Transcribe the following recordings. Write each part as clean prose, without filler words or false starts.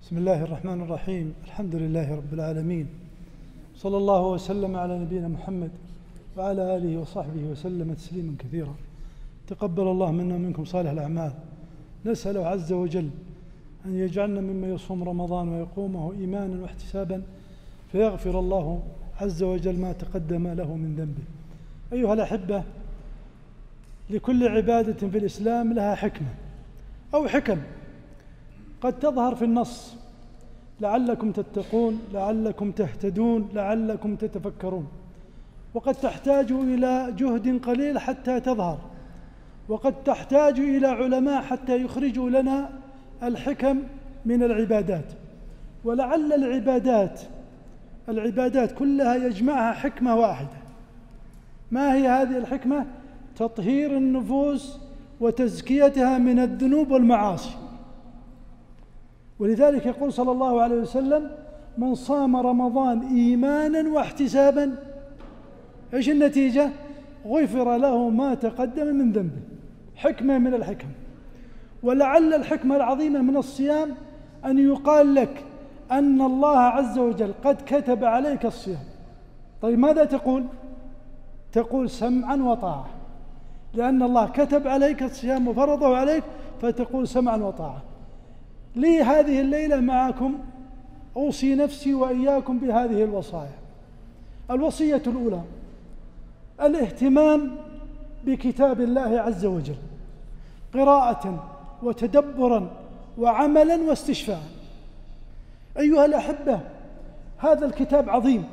بسم الله الرحمن الرحيم. الحمد لله رب العالمين، صلى الله وسلم على نبينا محمد وعلى آله وصحبه وسلم تسليما كثيرا. تقبل الله منا ومنكم صالح الأعمال. نسأله عز وجل أن يجعلنا ممن يصوم رمضان ويقومه إيمانا واحتسابا فيغفر الله عز وجل ما تقدم له من ذنبه. أيها الأحبة، لكل عبادة في الإسلام لها حكمة أو حكم قد تظهر في النص لعلكم تتقون، لعلكم تهتدون، لعلكم تتفكرون، وقد تحتاج إلى جهد قليل حتى تظهر، وقد تحتاج إلى علماء حتى يخرجوا لنا الحكم من العبادات. ولعل العبادات كلها يجمعها حكمة واحدة. ما هي هذه الحكمة؟ تطهير النفوس وتزكيتها من الذنوب والمعاصي. ولذلك يقول صلى الله عليه وسلم: من صام رمضان إيمانا واحتسابا، إيش النتيجة؟ غفر له ما تقدم من ذنبه. حكمة من الحكم. ولعل الحكمة العظيمة من الصيام أن يقال لك أن الله عز وجل قد كتب عليك الصيام. طيب ماذا تقول؟ تقول سمعا وطاعة، لأن الله كتب عليك الصيام وفرضه عليك، فتقول سمعا وطاعة. لي هذه الليلة معكم أوصي نفسي وإياكم بهذه الوصايا. الوصية الأولى: الاهتمام بكتاب الله عز وجل قراءة وتدبرا وعملا واستشفاء. أيها الأحبة، هذا الكتاب عظيم،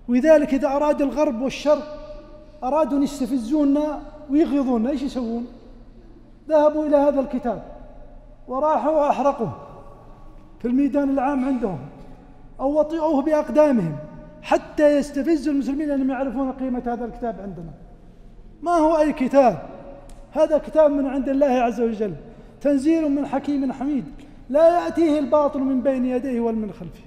ولذلك إذا أراد الغرب والشرق أرادوا أن يستفزونا ويغيظونا، إيش يسوون؟ ذهبوا إلى هذا الكتاب وراحوا وأحرقوه في الميدان العام عندهم، أو وطئوه بأقدامهم حتى يستفزوا المسلمين أنهم يعرفون قيمة هذا الكتاب عندنا. ما هو أي كتاب، هذا كتاب من عند الله عز وجل، تنزيل من حكيم حميد، لا يأتيه الباطل من بين يديه ولا من خلفه.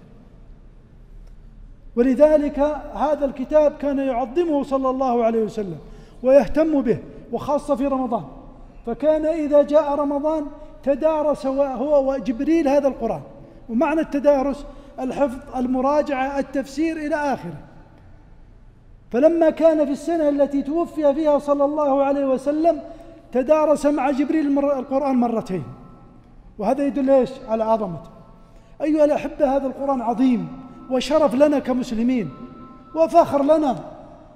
ولذلك هذا الكتاب كان يعظمه صلى الله عليه وسلم ويهتم به، وخاصة في رمضان. فكان إذا جاء رمضان تدارس هو وجبريل هذا القرآن. ومعنى التدارس الحفظ، المراجعة، التفسير إلى آخره. فلما كان في السنة التي توفي فيها صلى الله عليه وسلم تدارس مع جبريل القرآن مرتين، وهذا يدل إيش؟ على عظمته. أيها الأحبة، هذا القرآن عظيم وشرف لنا كمسلمين وفخر لنا.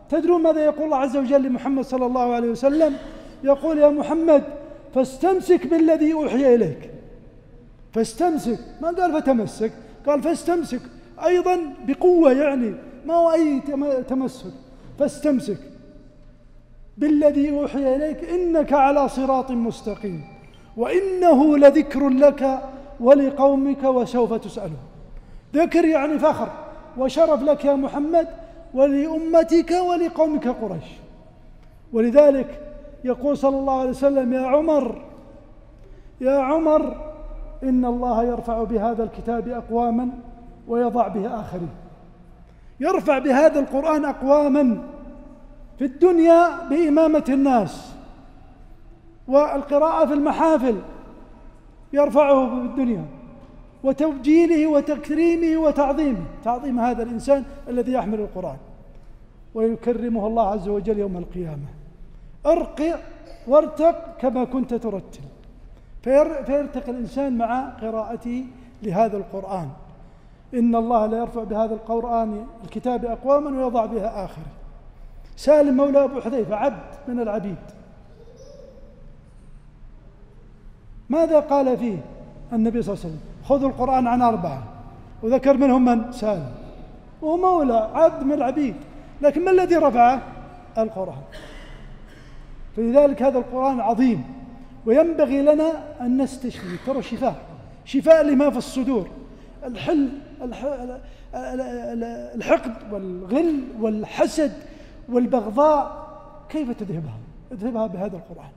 تدرون ماذا يقول الله عز وجل لمحمد صلى الله عليه وسلم؟ يقول: يا محمد فاستمسك بالذي أوحي إليك. فاستمسك، ما قال فتمسك، قال فاستمسك أيضا بقوة، يعني ما هو أي تمسك. فاستمسك بالذي أوحي إليك إنك على صراط مستقيم وإنه لذكر لك ولقومك وسوف تسألون. ذكر يعني فخر وشرف لك يا محمد ولأمتك ولقومك قريش. ولذلك يقول صلى الله عليه وسلم: يا عمر إن الله يرفع بهذا الكتاب أقواما ويضع به آخرين. يرفع بهذا القرآن أقواما في الدنيا بإمامة الناس والقراءة في المحافل، يرفعه في الدنيا، وتبجيله وتكريمه وتعظيمه، تعظيم هذا الإنسان الذي يحمل القرآن، ويكرمه الله عز وجل يوم القيامة. ارقع وارتق كما كنت ترتل، فيرتقي الإنسان مع قراءته لهذا القرآن. إن الله لا يرفع بهذا القرآن الكتاب أقواما ويضع بها آخر. سالم مولى أبو حذيفة عبد من العبيد، ماذا قال فيه النبي صلى الله عليه وسلم؟ خذوا القرآن عن 4، وذكر منهم من؟ سالم، وهو مولى عبد من العبيد، لكن ما الذي رفعه؟ القرآن. فلذلك هذا القرآن عظيم، وينبغي لنا أن نستشفي. ترى شفاء لما في الصدور، الحقد والغل والحسد والبغضاء، كيف تذهبها بهذا القرآن.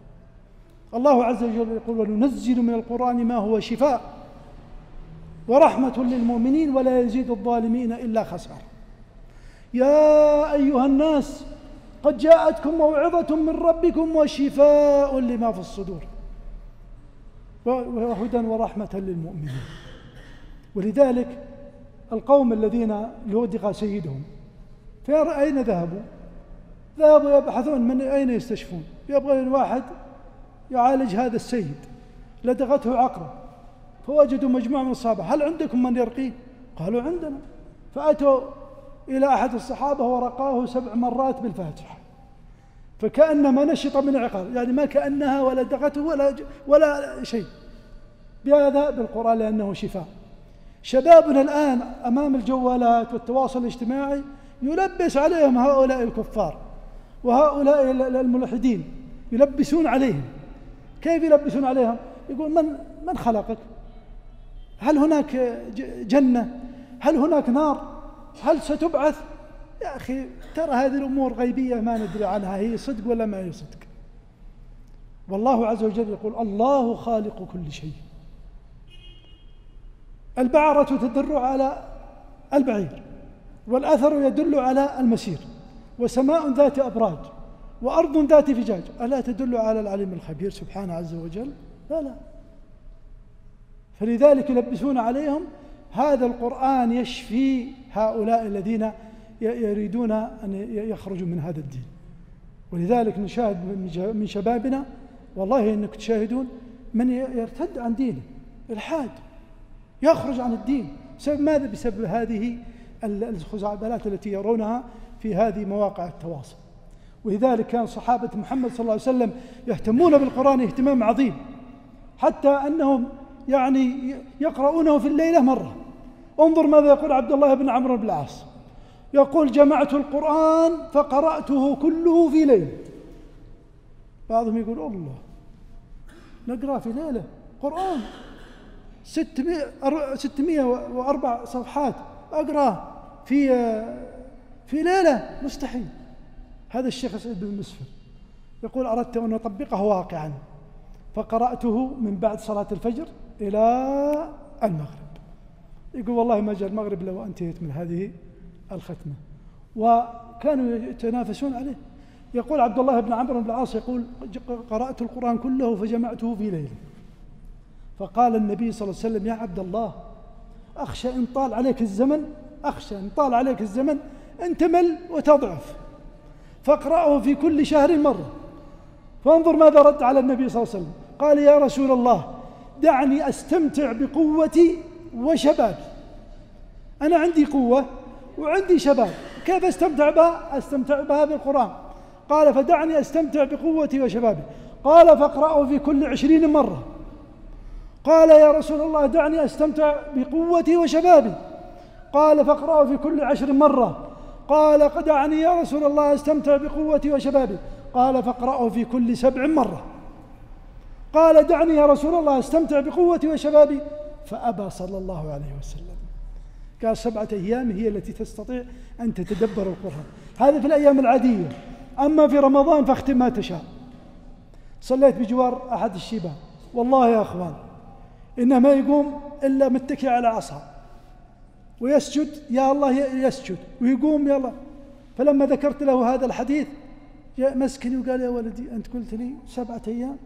الله عز وجل يقول: وننزل من القرآن ما هو شفاء ورحمة للمؤمنين ولا يزيد الظالمين إلا خسارة. يا أيها الناس قد جاءتكم موعظة من ربكم وشفاء لما في الصدور وهدى ورحمة للمؤمنين. ولذلك القوم الذين لودغ سيدهم أين ذهبوا؟ ذهبوا يبحثون من أين يستشفون، يبغى واحد يعالج هذا السيد، لدغته عقرب، فوجدوا مجموعة من الصحابة: هل عندكم من يرقيه؟ قالوا: عندنا. فأتوا إلى أحد الصحابة ورقاه 7 مرات بالفاتحة، فكأنما نشط من العقار، يعني ما كأنها ولا دغته ولا شيء، بهذا بالقرآن، لأنه شفاء. شبابنا الآن أمام الجوالات والتواصل الاجتماعي يلبس عليهم هؤلاء الكفار وهؤلاء الملحدين، يلبسون عليهم. كيف يلبسون عليهم؟ يقول: من خلقك؟ هل هناك جنة؟ هل هناك نار؟ هل ستبعث؟ يا أخي ترى هذه الأمور غيبية ما ندري عنها، هي صدق ولا ما هي صدق. والله عز وجل يقول: الله خالق كل شيء. البعرة تدل على البعير، والأثر يدل على المسير، وسماء ذات أبراج، وأرض ذات فجاج، ألا تدل على العليم الخبير سبحانه عز وجل؟ لا. فلذلك يلبسون عليهم. هذا القرآن يشفي هؤلاء الذين يريدون أن يخرجوا من هذا الدين. ولذلك نشاهد من شبابنا، والله إنك تشاهدون من يرتد عن دينه، الحاد، يخرج عن الدين. بسبب ماذا؟ بسبب هذه الخزعبلات التي يرونها في هذه مواقع التواصل. ولذلك كان صحابة محمد صلى الله عليه وسلم يهتمون بالقرآن اهتمام عظيم، حتى أنهم يعني يقرؤونه في الليلة مرة. انظر ماذا يقول عبد الله بن عمرو بن العاص، يقول: جمعت القرآن فقرأته كله في ليلة. بعضهم يقول: الله، نقرأ في ليلة قرآن 604 صفحات أقرأ في ليلة؟ مستحيل. هذا الشيخ سعيد بن مسفر يقول: أردت أن أطبقه واقعا فقرأته من بعد صلاة الفجر إلى المغرب. يقول: والله ما جاء المغرب لو انتهيت من هذه الختمة. وكانوا يتنافسون عليه. يقول عبد الله بن عمرو بن العاص يقول: قرأت القرآن كله فجمعته في ليلة. فقال النبي صلى الله عليه وسلم: يا عبد الله، أخشى إن طال عليك الزمن أن تمل وتضعف، فاقرأه في كل شهر مرة. فانظر ماذا رد على النبي صلى الله عليه وسلم، قال: يا رسول الله، دعني أستمتع بقوتي وشبابي. أنا عندي قوة وعندي شباب، كيف أستمتع بها؟ أستمتع بها بالقرآن. قال: فدعني أستمتع بقوتي وشبابي. قال: فاقرأه في كل 20 مرة. قال: يا رسول الله، دعني أستمتع بقوتي وشبابي. قال: فاقرأه في كل 10 مرة. قال: دعني يا رسول الله أستمتع بقوتي وشبابي. قال: فاقرأه في كل 7 مرة. قال: دعني يا رسول الله أستمتع بقوتي وشبابي. فأبى صلى الله عليه وسلم. قال: 7 أيام هي التي تستطيع أن تتدبر القرآن، هذا في الأيام العادية. أما في رمضان فاختم ما تشاء. صليت بجوار أحد الشباب، والله يا أخوان إنه ما يقوم إلا متكئ على عصا، ويسجد يا الله يسجد، ويقوم يا الله. فلما ذكرت له هذا الحديث جاء مسكني وقال: يا ولدي، أنت قلت لي 7 أيام،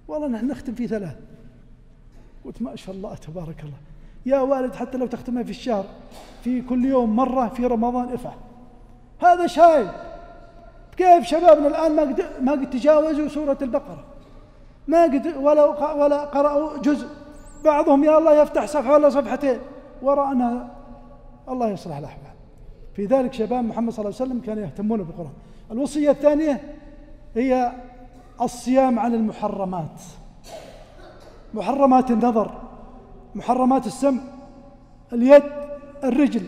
والله نحن نختم في 3. قلت: ما شاء الله تبارك الله يا والد، حتى لو تختمها في الشهر في كل يوم مرة في رمضان افعل. هذا شايب. كيف شبابنا الآن ما قد تجاوزوا سورة البقرة، ما قد ولا قرأوا جزء. بعضهم يا الله يفتح صفحة ولا صفحتين وراءنا. الله يصلح الأحوال. في ذلك شباب محمد صلى الله عليه وسلم كانوا يهتمون بالقرآن. الوصية الثانية هي الصيام عن المحرمات، محرمات النظر، محرمات السمع، اليد، الرجل.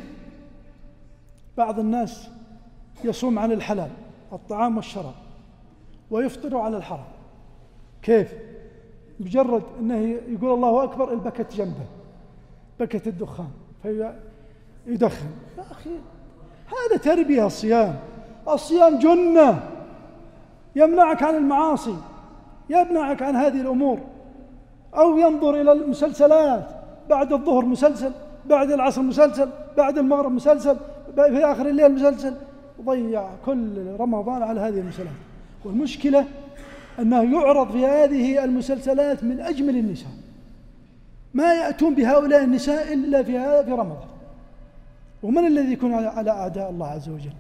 بعض الناس يصوم عن الحلال، الطعام والشراب، ويفطر على الحرام. كيف؟ مجرد أنه يقول الله أكبر البكت جنبه، بكت الدخان فيدخن. يا أخي هذا تربية. الصيام جنة، يمنعك عن المعاصي، يمنعك عن هذه الأمور. أو ينظر إلى المسلسلات، بعد الظهر مسلسل، بعد العصر مسلسل، بعد المغرب مسلسل، في آخر الليل مسلسل، ضيع كل رمضان على هذه المسلسلات. والمشكلة أنه يعرض في هذه المسلسلات من أجمل النساء، ما يأتون بهؤلاء النساء إلا في رمضان. ومن الذي يكون على أعداء الله عز وجل؟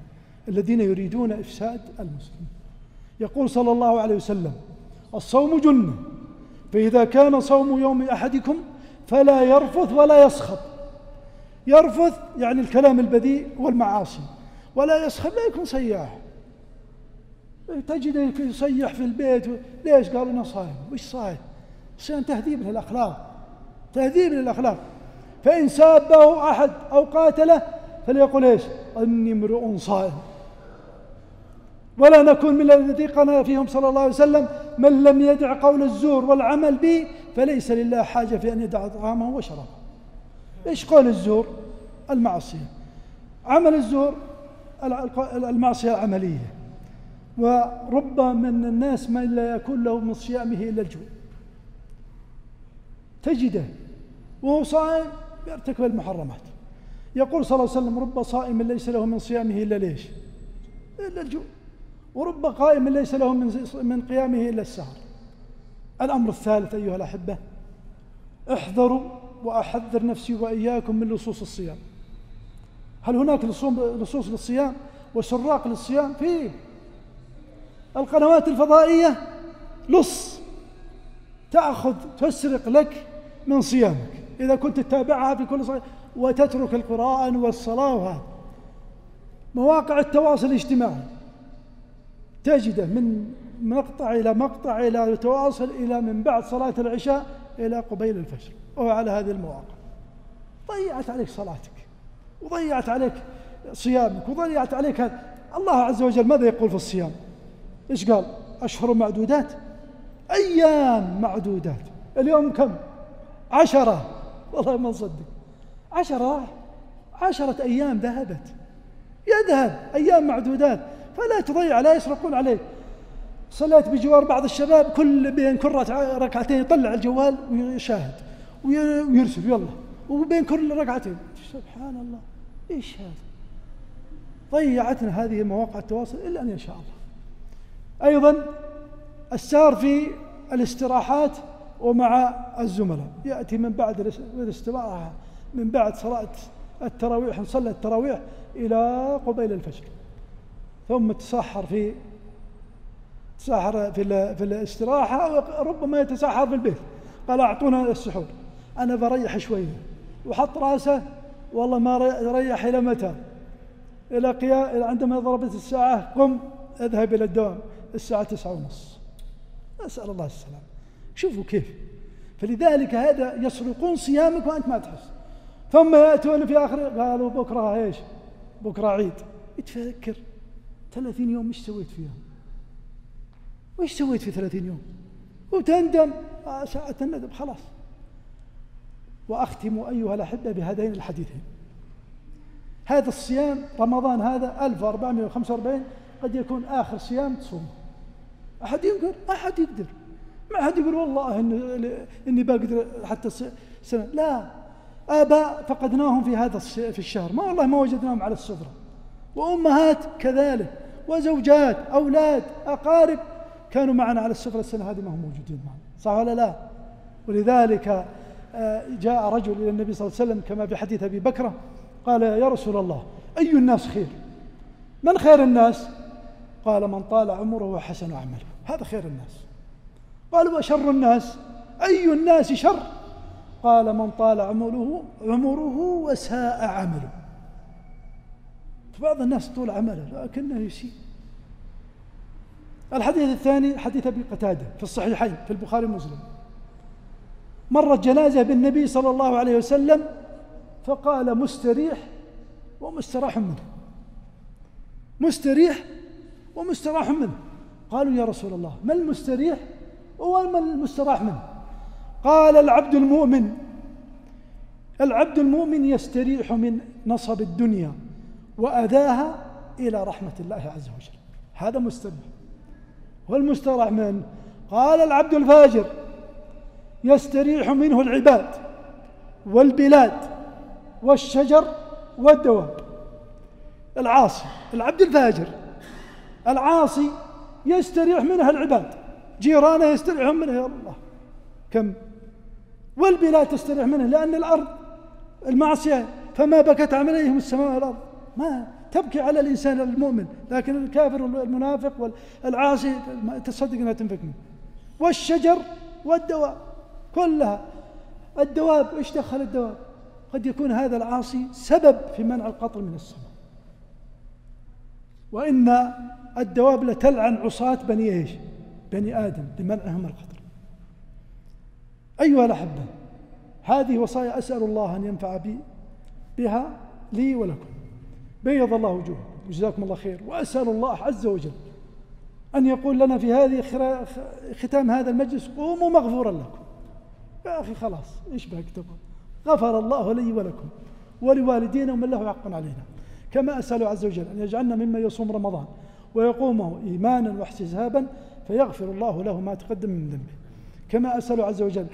الذين يريدون إفساد المسلمين. يقول صلى الله عليه وسلم: الصوم جنة، فإذا كان صوم يوم أحدكم فلا يرفث ولا يسخط. يرفث يعني الكلام البذيء والمعاصي، ولا يسخط لا يكون صياح. تجده يصيح في البيت. ليش؟ قالوا أنا صائم. وش صائم؟ صيام تهذيب للأخلاق، تهذيب للأخلاق. فإن سابه أحد أو قاتله فليقول إيش؟ إني امرؤ صائم. ولا نكون من الذين قال فيهم صلى الله عليه وسلم: من لم يدع قول الزور والعمل به فليس لله حاجة في أن يدع طعامه وشرابه. إيش قول الزور؟ المعصية. عمل الزور المعصية العملية. ورب من الناس من لا يكون له من صيامه إلا الجوع. تجده وهو صائم يرتكب المحرمات. يقول صلى الله عليه وسلم: رب صائم ليس له من صيامه إلا ليش؟ إلا الجوع. ورب قائم ليس له من قيامه إلا السهر. الأمر الثالث أيها الأحبة: احذروا وأحذر نفسي وإياكم من لصوص الصيام. هل هناك لصوص للصيام وسراق للصيام؟ فيه. القنوات الفضائية لص تأخذ تسرق لك من صيامك إذا كنت تتابعها في كل صلاة وتترك القرآن والصلاة. وهذا مواقع التواصل الاجتماعي تجده من مقطع إلى مقطع إلى تواصل إلى من بعد صلاة العشاء إلى قبيل الفجر، وهو على هذه المواقع. ضيعت عليك صلاتك وضيعت عليك صيامك وضيعت عليك هذا. الله عز وجل ماذا يقول في الصيام؟ إيش قال؟ أشهر معدودات، أيام معدودات. اليوم كم؟ 10. والله ما نصدق 10 أيام ذهبت، يذهب أيام معدودات. فلا تضيع، لا يسرقون عليك. صليت بجوار بعض الشباب بين كل ركعتين يطلع الجوال ويشاهد ويرسل يلا، وبين كل ركعتين. سبحان الله، إيش هذا؟ ضيعتنا هذه مواقع التواصل إلا أن يشاء الله. أيضا السهر في الاستراحات ومع الزملاء. يأتي من بعد الاستراحة من بعد صلاة التراويح، نصلي التراويح إلى قبيل الفجر، ثم تسحر في الاستراحة، وربما يتسحر في البيت. قال: أعطونا السحور، أنا بريح شوية. وحط راسه والله ما ريح إلى متى؟ إلى عندما ضربت الساعة قم اذهب إلى الدوام الساعة 9:30. أسأل الله السلام. شوفوا كيف. فلذلك هذا يسرقون صيامك وأنت ما تحس. ثم يأتون في آخر قالوا بكرة إيش؟ بكرة عيد. يتفكر 30 يوم إيش سويت فيها؟ وإيش سويت في 30 يوم؟ وتندم ساعة الندم خلاص. وأختم أيها الأحبة بهذين الحديثين. هذا الصيام رمضان هذا 1445 قد يكون آخر صيام تصوم. أحد يقدر؟ أحد يقدر. ما أحد يقول والله إني بقدر حتى سنة. لا، آباء فقدناهم في هذا في الشهر، ما والله ما وجدناهم على السفرة، وأمهات كذلك، وزوجات، أولاد، أقارب كانوا معنا على السفرة السنة هذه ما هم موجودين معنا، صح ولا لا؟ ولذلك جاء رجل إلى النبي صلى الله عليه وسلم كما في حديث أبي بكرة قال: يا رسول الله أي الناس خير؟ من خير الناس؟ قال: من طال عمره وحسن عمله، هذا خير الناس. قالوا: وشر الناس؟ أي الناس شر؟ قال: من طال عمره وساء عمله. فبعض الناس طول عمله لكنه يسيء. الحديث الثاني حديث أبي قتادة في الصحيحين في البخاري ومسلم. مرت جنازة بالنبي صلى الله عليه وسلم فقال: مستريح ومستراح منه، مستريح ومستراح منه. قالوا: يا رسول الله ما المستريح وما المستراح منه؟ قال: العبد المؤمن يستريح من نصب الدنيا وأذاها إلى رحمة الله عز وجل، هذا مستريح. والمستراح منه؟ قال: العبد الفاجر يستريح منه العباد والبلاد والشجر والدواب. العاصي، العبد الفاجر العاصي يستريح منها العباد، جيرانه يستريحون منها. يا الله كم والبلاد تستريح منه، لأن الأرض المعصية فما بكت عليهم السماء والأرض، ما تبكي على الإنسان المؤمن، لكن الكافر والمنافق والعاصي تصدق أنها تنفك منه. والشجر والدواب كلها، الدواب إيش دخل الدواب؟ قد يكون هذا العاصي سبب في منع القطر من السماء. وإن الدواب لتلعن عصاة بني إيش؟ بني آدم لمنعهم القطر. أيها الأحبة، هذه وصايا أسأل الله أن ينفع بها لي ولكم. بيض الله وجوهكم وجزاكم الله خير. وأسأل الله عز وجل أن يقول لنا في هذه ختام هذا المجلس: قوموا مغفورا لكم. يا أخي خلاص، إيش بك تقول؟ غفر الله لي ولكم ولوالدينا ومن له حق علينا. كما أسأل عز وجل أن يجعلنا ممن يصوم رمضان ويقومه إيمانا واحتسابا فيغفر الله له ما تقدم من ذنبه. كما أسأل عز وجل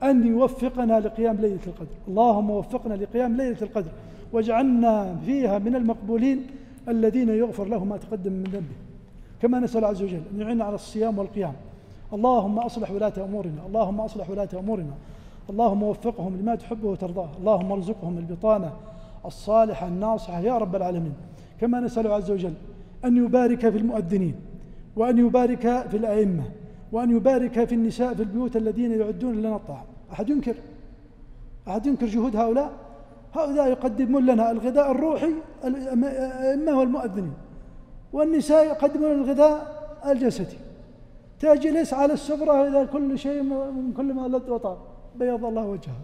أن يوفقنا لقيام ليلة القدر. اللهم وفقنا لقيام ليلة القدر واجعلنا فيها من المقبولين الذين يغفر له ما تقدم من ذنبه. كما نسأل عز وجل أن يعيننا على الصيام والقيام. اللهم أصلح ولاة أمورنا، اللهم أصلح ولاة أمورنا، اللهم وفقهم لما تحبه وترضاه، اللهم ارزقهم البطانة الصالحة الناصحة يا رب العالمين. كما نسأل عز وجل أن يبارك في المؤذنين، وأن يبارك في الأئمة، وأن يبارك في النساء في البيوت الذين يعدون لنا الطعام. أحد ينكر جهود هؤلاء؟ هؤلاء يقدمون لنا الغذاء الروحي، الأئمة والمؤذنين، والنساء يقدمون الغذاء الجسدي. تجلس على السفرة إذا كل شيء من كل ما لذ وطاب، بيض الله وجهها.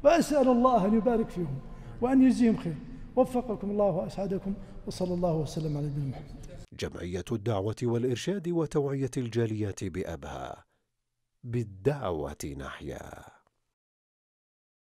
وأسأل الله أن يبارك فيهم وأن يجزيهم خير. وفقكم الله وأسعدكم، وصلى الله وسلم على نبينا محمد. جمعية الدعوة والإرشاد وتوعية الجاليات بأبها، بالدعوة نحيا.